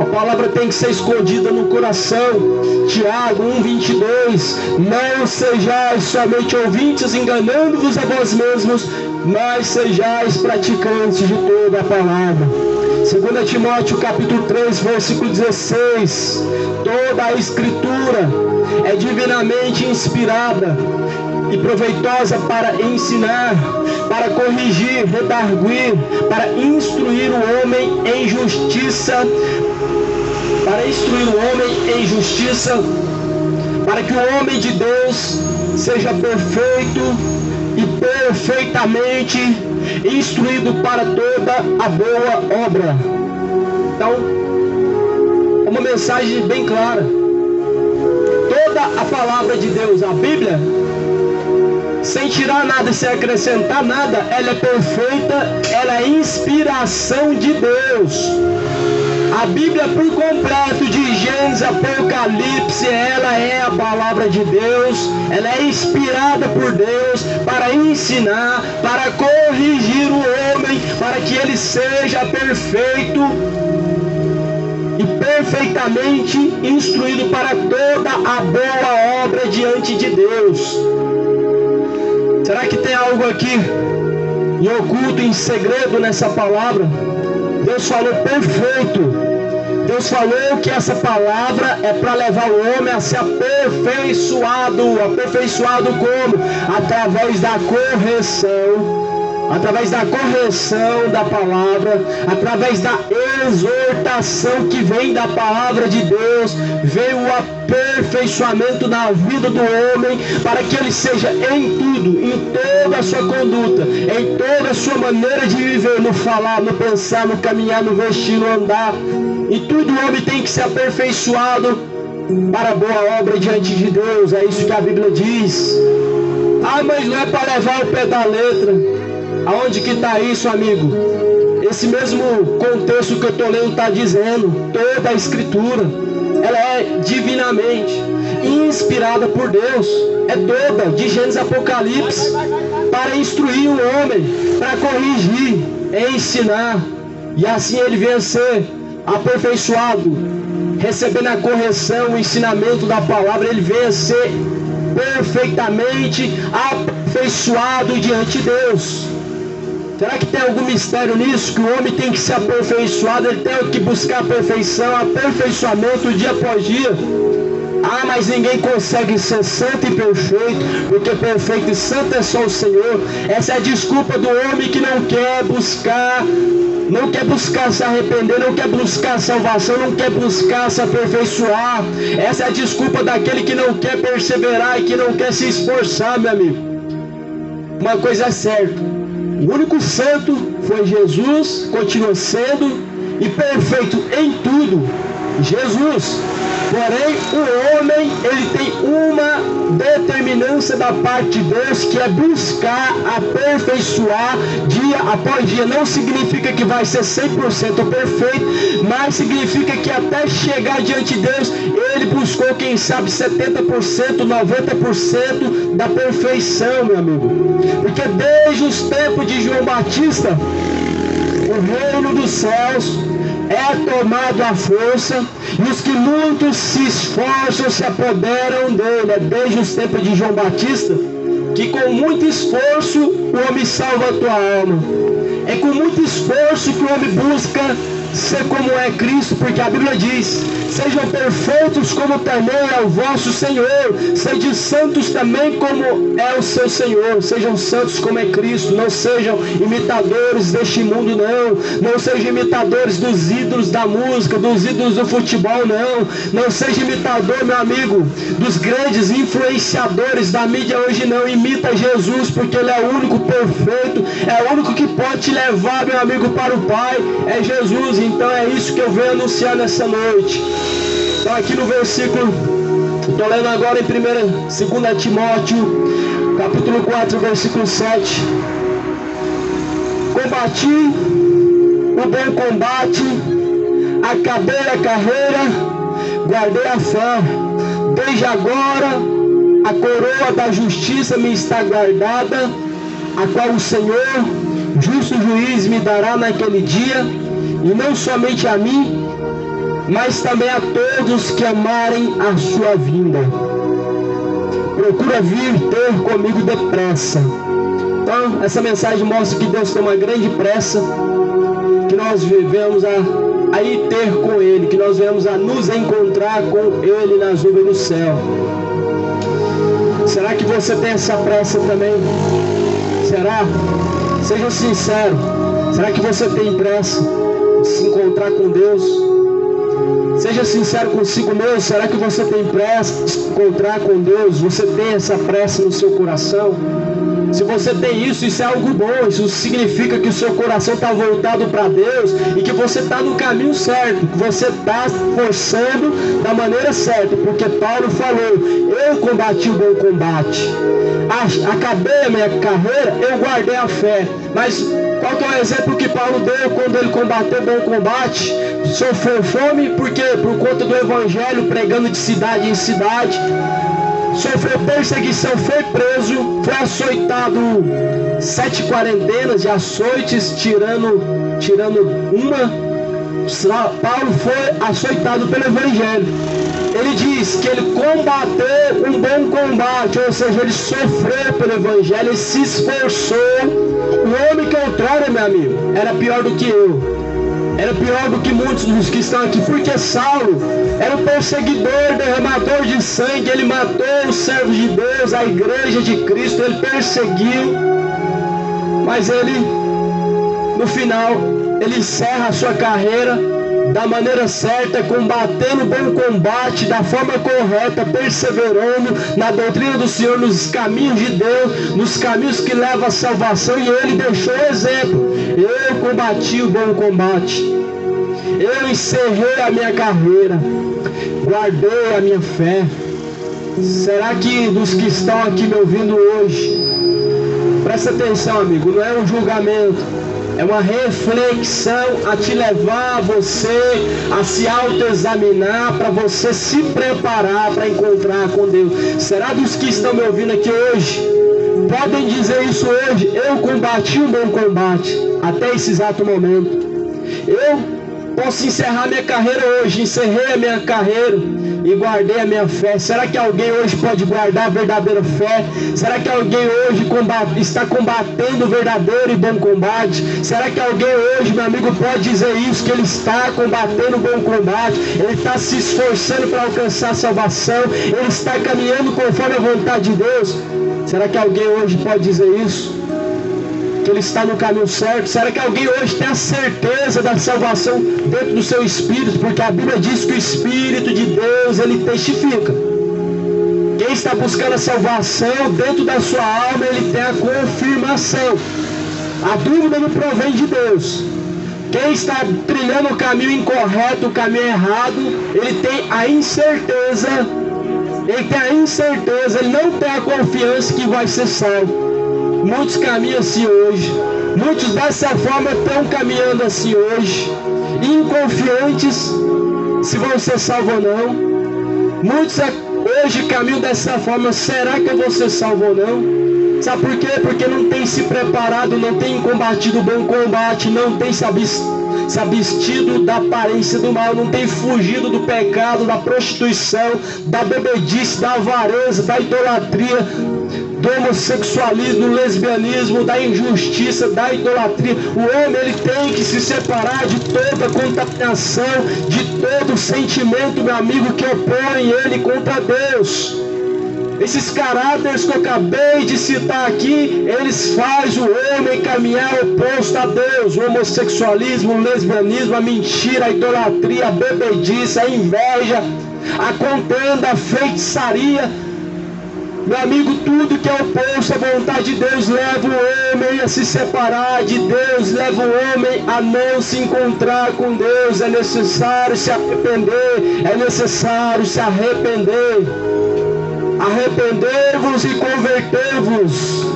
A palavra tem que ser escondida no coração. Tiago 1:22: não sejais somente ouvintes, enganando-vos a vós mesmos, mas sejais praticantes de toda a palavra. 2 Timóteo capítulo 3, versículo 16: toda a escritura é divinamente inspirada e proveitosa para ensinar, para corrigir, redarguir, para instruir o homem em justiça, para que o homem de Deus seja perfeito e perfeitamente instruído para toda a boa obra. Então, uma mensagem bem clara. Toda a palavra de Deus, a Bíblia, sem tirar nada e sem acrescentar nada, ela é perfeita, ela é inspiração de Deus. A Bíblia por completo, de Gênesis a Apocalipse, ela é a palavra de Deus, ela é inspirada por Deus para ensinar, para corrigir o homem, para que ele seja perfeito e perfeitamente instruído para toda a boa obra diante de Deus. Será que tem algo aqui em oculto, em segredo nessa palavra? Deus falou perfeito. Deus falou que essa palavra é para levar o homem a ser aperfeiçoado. Aperfeiçoado como? Através da correção da palavra, através da exortação que vem da palavra de Deus, vem o aperfeiçoamento na vida do homem, para que ele seja em tudo, em toda a sua conduta, em toda a sua maneira de viver, no falar, no pensar, no caminhar, no vestir, no andar. E tudo o homem tem que ser aperfeiçoado para a boa obra diante de Deus. É isso que a Bíblia diz. Ah, mas não é para levar o pé da letra. Aonde que está isso, amigo? Esse mesmo contexto que eu estou lendo está dizendo. Toda a escritura, ela é divinamente inspirada por Deus. É toda, de Gênesis a Apocalipse, para instruir o homem, para corrigir, ensinar. E assim ele venha a ser aperfeiçoado, recebendo a correção, o ensinamento da palavra, ele venha a ser perfeitamente aperfeiçoado diante de Deus. Será que tem algum mistério nisso? Que o homem tem que ser aperfeiçoado, ele tem que buscar a perfeição, aperfeiçoamento dia após dia. Ah, mas ninguém consegue ser santo e perfeito, porque perfeito e santo é só o Senhor. Essa é a desculpa do homem que não quer buscar se arrepender, não quer buscar salvação, não quer buscar se aperfeiçoar. Essa é a desculpa daquele que não quer perseverar e que não quer se esforçar, meu amigo. Uma coisa é certa: o único santo foi Jesus, continua sendo, e perfeito em tudo, Jesus. Porém, o homem, ele tem uma determinância da parte de Deus, que é buscar aperfeiçoar dia após dia. Não significa que vai ser 100% perfeito, mas significa que até chegar diante de Deus, ele buscou, quem sabe, 70%, 90% da perfeição, meu amigo. Porque desde os tempos de João Batista, o reino dos céus é tomado à força, e os que muito se esforçam se apoderam dele. É desde os tempos de João Batista que com muito esforço o homem salva a tua alma. É com muito esforço que o homem busca ser como é Cristo, porque a Bíblia diz: sejam perfeitos como também é o vosso Senhor, sejam santos também como é o seu Senhor. Sejam santos como é Cristo, não sejam imitadores deste mundo, não sejam imitadores dos ídolos da música, dos ídolos do futebol, não seja imitador, meu amigo, dos grandes influenciadores da mídia hoje, não. Imita Jesus, porque ele é o único perfeito, é o único que pode te levar, meu amigo, para o Pai, é Jesus. Então é isso que eu venho anunciar nessa noite. Então aqui no versículo, estou lendo agora em 2 Timóteo, capítulo 4, versículo 7. Combati o bom combate, acabei a carreira, guardei a fé. Desde agora a coroa da justiça me está guardada, a qual o Senhor, justo juiz, me dará naquele dia, e não somente a mim, mas também a todos que amarem a sua vinda. Procura vir ter comigo depressa. Então, essa mensagem mostra que Deus tem uma grande pressa, que nós venhamos a ir ter com Ele, que nós venhamos a nos encontrar com Ele nas nuvens do céu. Será que você tem essa pressa também? Será? Seja sincero. Será que você tem pressa de se encontrar com Deus? Seja sincero consigo mesmo. Será que você tem pressa de se encontrar com Deus? Você tem essa pressa no seu coração? Se você tem isso, isso é algo bom. Isso significa que o seu coração está voltado para Deus e que você está no caminho certo, que você está forçando da maneira certa. Porque Paulo falou: eu combati o bom combate, acabei a minha carreira, eu guardei a fé. Mas qual que é o exemplo que Paulo deu quando ele combateu o bom combate? Sofreu fome, por quê? Por conta do evangelho, pregando de cidade em cidade. Sofreu perseguição, foi preso, foi açoitado 7 quarentenas de açoites, tirando uma. Paulo foi açoitado pelo evangelho. Ele diz que ele combateu um bom combate, ou seja, ele sofreu pelo evangelho, ele se esforçou. O homem que outrora, meu amigo, era pior do que eu. Era pior do que muitos dos que estão aqui, porque Saulo era um perseguidor, derramador de sangue. Ele matou os servos de Deus, a igreja de Cristo, ele perseguiu. Mas ele, no final, ele encerra a sua carreira da maneira certa, combatendo o bom combate da forma correta, perseverando na doutrina do Senhor, nos caminhos de Deus, nos caminhos que levam à salvação. E ele deixou o exemplo: eu combati o bom combate, eu encerrei a minha carreira, guardei a minha fé. Será que dos que estão aqui me ouvindo hoje, presta atenção, amigo, não é um julgamento, é uma reflexão a te levar você a se autoexaminar, para você se preparar para encontrar com Deus. Será dos que estão me ouvindo aqui hoje, podem dizer isso hoje: eu combati um bom combate até esse exato momento. Eu posso encerrar minha carreira hoje, encerrei a minha carreira e guardei a minha fé. Será que alguém hoje pode guardar a verdadeira fé? Será que alguém hoje está combatendo o verdadeiro e bom combate? Será que alguém hoje, meu amigo, pode dizer isso, que ele está combatendo o bom combate, ele está se esforçando para alcançar a salvação, ele está caminhando conforme a vontade de Deus? Será que alguém hoje pode dizer isso? Que ele está no caminho certo? Será que alguém hoje tem a certeza da salvação dentro do seu espírito? Porque a Bíblia diz que o Espírito de Deus, ele testifica. Quem está buscando a salvação dentro da sua alma, ele tem a confirmação. A dúvida não provém de Deus. Quem está trilhando o caminho incorreto, o caminho errado, ele tem a incerteza Ele tem a incerteza, ele não tem a confiança que vai ser salvo. Muitos caminham assim hoje. Muitos dessa forma estão caminhando assim hoje, inconfiantes se vão ser salvos ou não. Muitos hoje caminham dessa forma: será que eu vou ser salvo ou não? Sabe por quê? Porque não tem se preparado, não tem combatido o bom combate, não tem se abstido da aparência do mal, não tem fugido do pecado, da prostituição, da bebedice, da avareza, da idolatria, do homossexualismo, do lesbianismo, da injustiça, da idolatria. O homem, ele tem que se separar de toda contaminação, de todo sentimento, meu amigo, que opõe ele contra Deus. Esses caráteres que eu acabei de citar aqui, eles fazem o homem caminhar oposto a Deus. O homossexualismo, o lesbianismo, a mentira, a idolatria, a bebedice, a inveja, a contenda, a feitiçaria. Meu amigo, tudo que é oposto à vontade de Deus leva o homem a se separar de Deus, leva o homem a não se encontrar com Deus. É necessário se arrepender, é necessário se arrepender. Arrependei-vos e convertei-vos.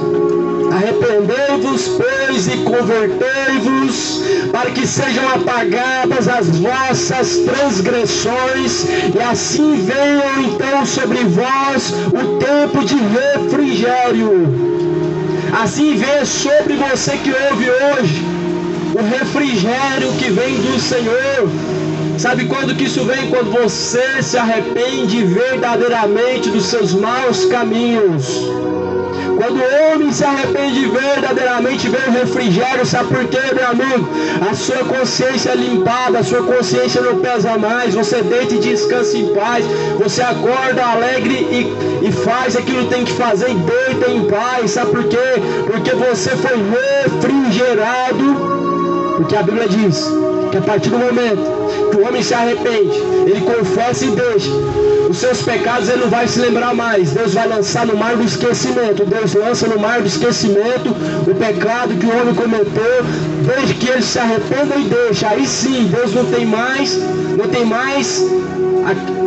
Arrependei-vos, pois, e convertei-vos, para que sejam apagadas as vossas transgressões, e assim venham então sobre vós o tempo de refrigério. Assim venha sobre você que ouve hoje o refrigério que vem do Senhor. Sabe quando que isso vem? Quando você se arrepende verdadeiramente dos seus maus caminhos. Quando o homem se arrepende verdadeiramente, vem o refrigério. Sabe por quê, meu amigo? A sua consciência é limpada, a sua consciência não pesa mais. Você deita e descansa em paz. Você acorda alegre e faz aquilo que tem que fazer e deita em paz. Sabe por quê? Porque você foi refrigerado. Porque a Bíblia diz que a partir do momento que o homem se arrepende, ele confessa e deixa os seus pecados, ele não vai se lembrar mais. Deus vai lançar no mar do esquecimento. Deus lança no mar do esquecimento o pecado que o homem cometeu, desde que ele se arrependa e deixa. Aí sim, Deus não tem mais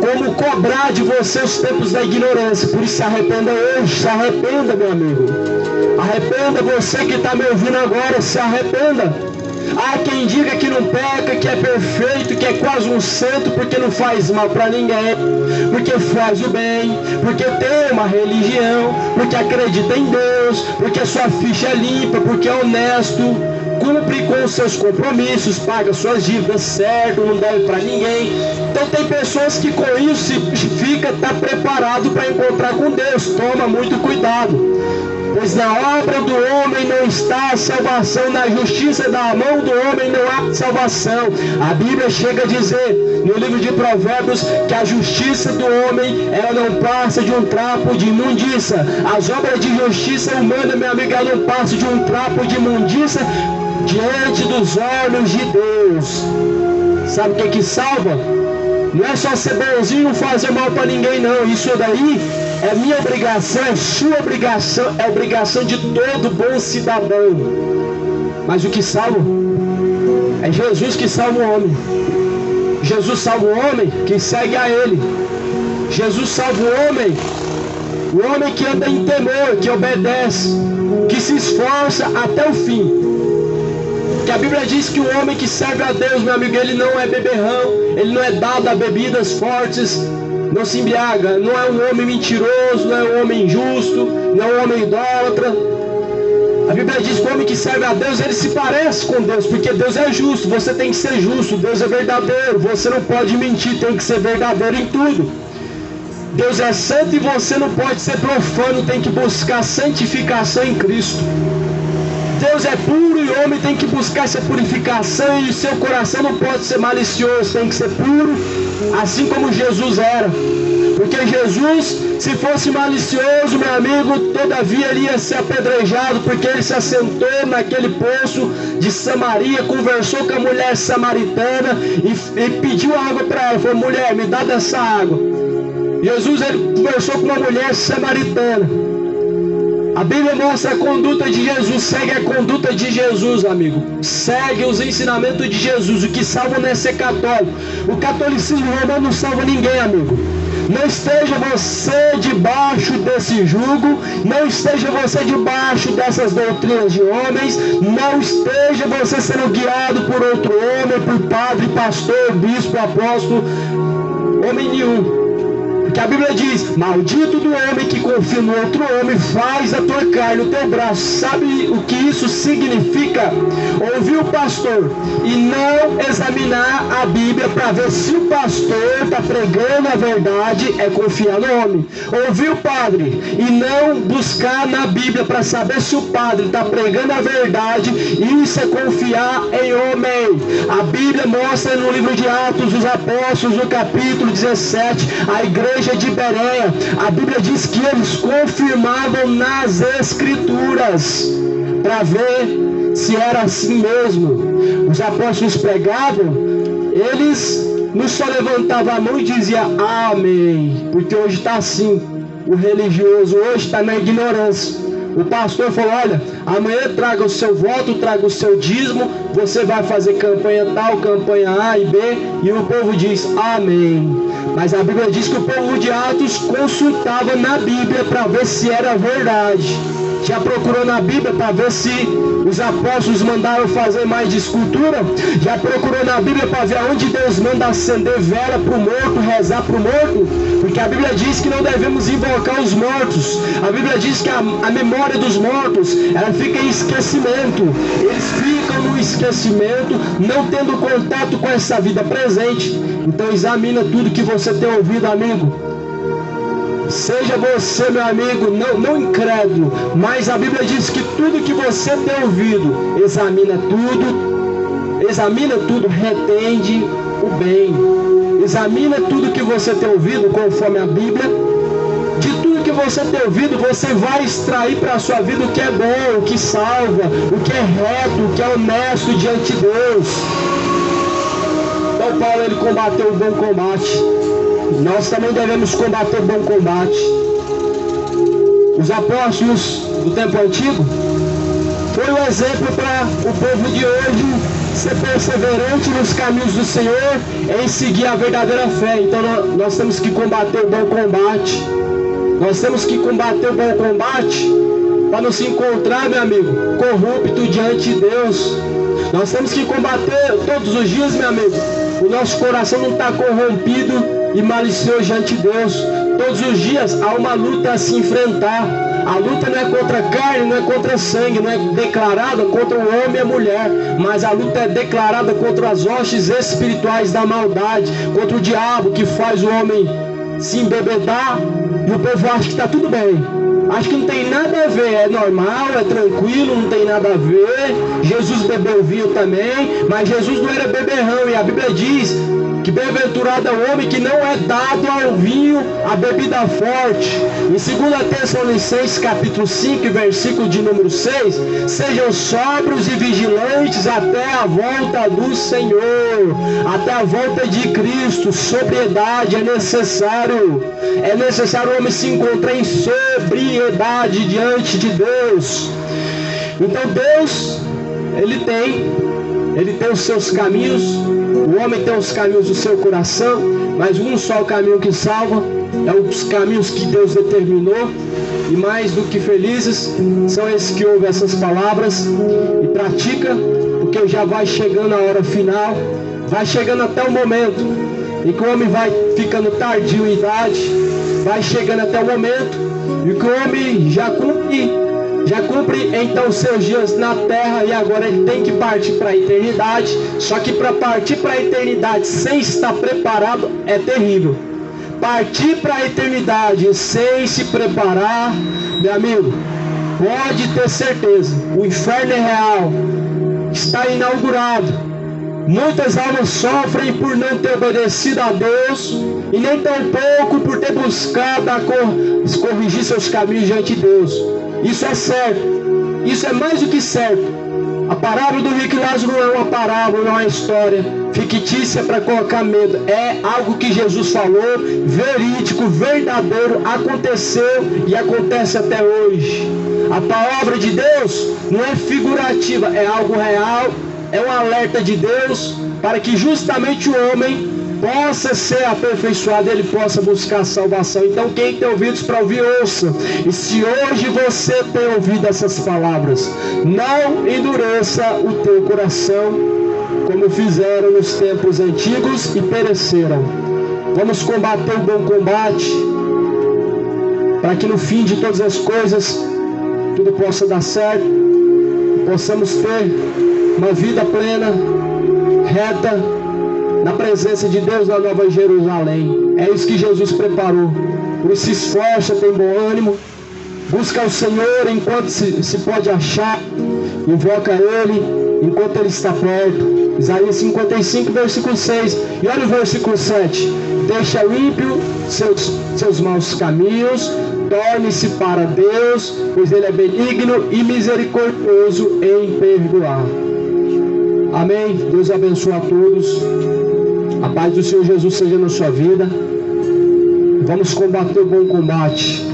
como cobrar de você os tempos da ignorância. Por isso se arrependa hoje, se arrependa, meu amigo. Arrependa, você que está me ouvindo agora, se arrependa. Há quem diga que não peca, que é perfeito, que é quase um santo, porque não faz mal para ninguém, porque faz o bem, porque tem uma religião, porque acredita em Deus, porque sua ficha é limpa, porque é honesto, cumpre com os seus compromissos, paga suas dívidas certo, não deve para ninguém. Então tem pessoas que com isso está preparado para encontrar com Deus. Toma muito cuidado. Pois na obra do homem não está a salvação, na justiça da mão do homem não há salvação. A Bíblia chega a dizer, no livro de Provérbios, que a justiça do homem, ela não passa de um trapo de imundícia. As obras de justiça humana, meu amigo, ela não passa de um trapo de imundícia diante dos olhos de Deus. Sabe o que salva? Não é só ser bonzinho e não fazer mal para ninguém, não. Isso daí é minha obrigação, é sua obrigação, é obrigação de todo bom cidadão. Mas o que salva é Jesus que salva o homem. Jesus salva o homem que segue a Ele. Jesus salva o homem que anda em temor, que obedece, que se esforça até o fim. Que a Bíblia diz que o homem que serve a Deus, meu amigo, ele não é beberrão, ele não é dado a bebidas fortes, não se embriaga, não é um homem mentiroso, não é um homem injusto, não é um homem idólatra. A Bíblia diz que o homem que serve a Deus, ele se parece com Deus, porque Deus é justo, você tem que ser justo, Deus é verdadeiro, você não pode mentir, tem que ser verdadeiro em tudo. Deus é santo e você não pode ser profano, tem que buscar santificação em Cristo. Deus é puro e o homem tem que buscar essa purificação, e o seu coração não pode ser malicioso, tem que ser puro, assim como Jesus era. Porque Jesus, se fosse malicioso, meu amigo, todavia ele ia ser apedrejado, porque ele se assentou naquele poço de Samaria, conversou com a mulher samaritana e pediu água para ela, falou: mulher, me dá dessa água. Jesus, ele conversou com uma mulher samaritana. A Bíblia mostra a conduta de Jesus, segue a conduta de Jesus, amigo. Segue os ensinamentos de Jesus. O que salva não é ser católico. O catolicismo romano não salva ninguém, amigo. Não esteja você debaixo desse jugo, não esteja você debaixo dessas doutrinas de homens, não esteja você sendo guiado por outro homem, por padre, pastor, bispo, apóstolo, homem nenhum. Porque a Bíblia diz: maldito do homem que confia no outro homem, faz a tua carne, o teu braço. Sabe o que isso significa? Ouvir o pastor e não examinar a Bíblia para ver se o pastor está pregando a verdade, é confiar no homem. Ouvir o padre e não buscar na Bíblia para saber se o padre está pregando a verdade, isso é confiar em homem. A Bíblia mostra no livro de Atos dos Apóstolos, no capítulo 17, a igreja de Bereia, a Bíblia diz que eles confirmavam nas Escrituras para ver se era assim mesmo. Os apóstolos pregavam, eles não só levantavam a mão e diziam amém, porque hoje está assim. O religioso hoje está na ignorância. O pastor falou: olha, amanhã traga o seu voto, traga o seu dízimo, você vai fazer campanha tal, campanha A e B, e o povo diz amém. Mas a Bíblia diz que o povo de Atos consultava na Bíblia para ver se era verdade. Já procurou na Bíblia para ver se os apóstolos mandaram fazer mais de escultura? Já procurou na Bíblia para ver aonde Deus manda acender vela para o morto, rezar para o morto? Porque a Bíblia diz que não devemos invocar os mortos. A Bíblia diz que a memória dos mortos, ela fica em esquecimento. Eles ficam no esquecimento, não tendo contato com essa vida presente. Então examina tudo que você tem ouvido, amigo. Seja você, meu amigo, não incrédulo, mas a Bíblia diz que tudo que você tem ouvido, examina tudo, retende o bem. Examina tudo que você tem ouvido, conforme a Bíblia. De tudo que você tem ouvido, você vai extrair para a sua vida o que é bom, o que salva, o que é reto, o que é honesto diante de Deus. Então Paulo, ele combateu o bom combate. Nós também devemos combater o bom combate. Os apóstolos do tempo antigo foi um exemplo para o povo de hoje ser perseverante nos caminhos do Senhor, em seguir a verdadeira fé. Então nós temos que combater o bom combate. Nós temos que combater o bom combate para não se encontrar, meu amigo, corrupto diante de Deus. Nós temos que combater todos os dias, meu amigo. O nosso coração não está corrompido e malicioso diante de Deus. Todos os dias há uma luta a se enfrentar. A luta não é contra a carne, não é contra o sangue, não é declarada contra o homem e a mulher, mas a luta é declarada contra as hostes espirituais da maldade, contra o diabo que faz o homem se embebedar, e o povo acha que está tudo bem. Acho que não tem nada a ver, é normal, é tranquilo, não tem nada a ver. Jesus bebeu vinho também, mas Jesus não era beberrão, e a Bíblia diz que bem-aventurado é o homem que não é dado ao vinho, a bebida forte. Em 2 Tessalonicenses capítulo 5, versículo de número 6, sejam sóbrios e vigilantes até a volta do Senhor, até a volta de Cristo. Sobriedade é necessário. É necessário o homem se encontrar em sobriedade diante de Deus. Então Deus, Ele tem os seus caminhos. O homem tem os caminhos do seu coração, mas um só caminho que salva é os caminhos que Deus determinou. E mais do que felizes são esses que ouvem essas palavras e praticam, porque já vai chegando a hora final, vai chegando até o momento em que o homem vai ficando tardio em idade, vai chegando até o momento em que o homem já cumpre então seus dias na terra, e agora ele tem que partir para a eternidade. Só que para partir para a eternidade sem estar preparado é terrível. Partir para a eternidade sem se preparar, meu amigo, pode ter certeza, o inferno é real, está inaugurado. Muitas almas sofrem por não ter obedecido a Deus, e nem tampouco por ter buscado corrigir seus caminhos diante de Deus. Isso é certo, isso é mais do que certo. A parábola do rico e Lázaro não é uma parábola, não é uma história fictícia para colocar medo. É algo que Jesus falou, verídico, verdadeiro, aconteceu e acontece até hoje. A palavra de Deus não é figurativa, é algo real, é um alerta de Deus para que justamente o homem possa ser aperfeiçoado, ele possa buscar a salvação. Então quem tem ouvidos para ouvir, ouça. E se hoje você tem ouvido essas palavras, não endureça o teu coração, como fizeram nos tempos antigos e pereceram. Vamos combater o bom combate, para que no fim de todas as coisas tudo possa dar certo, possamos ter uma vida plena, reta, na presença de Deus na Nova Jerusalém. É isso que Jesus preparou. Por isso se esforça, tem bom ânimo, busca o Senhor enquanto se pode achar, invoca Ele enquanto Ele está perto. Isaías 55, versículo 6. E olha o versículo 7. Deixa ímpio seus maus caminhos, torne-se para Deus, pois Ele é benigno e misericordioso em perdoar. Amém? Deus abençoe a todos. A paz do Senhor Jesus seja na sua vida. Vamos combater o bom combate.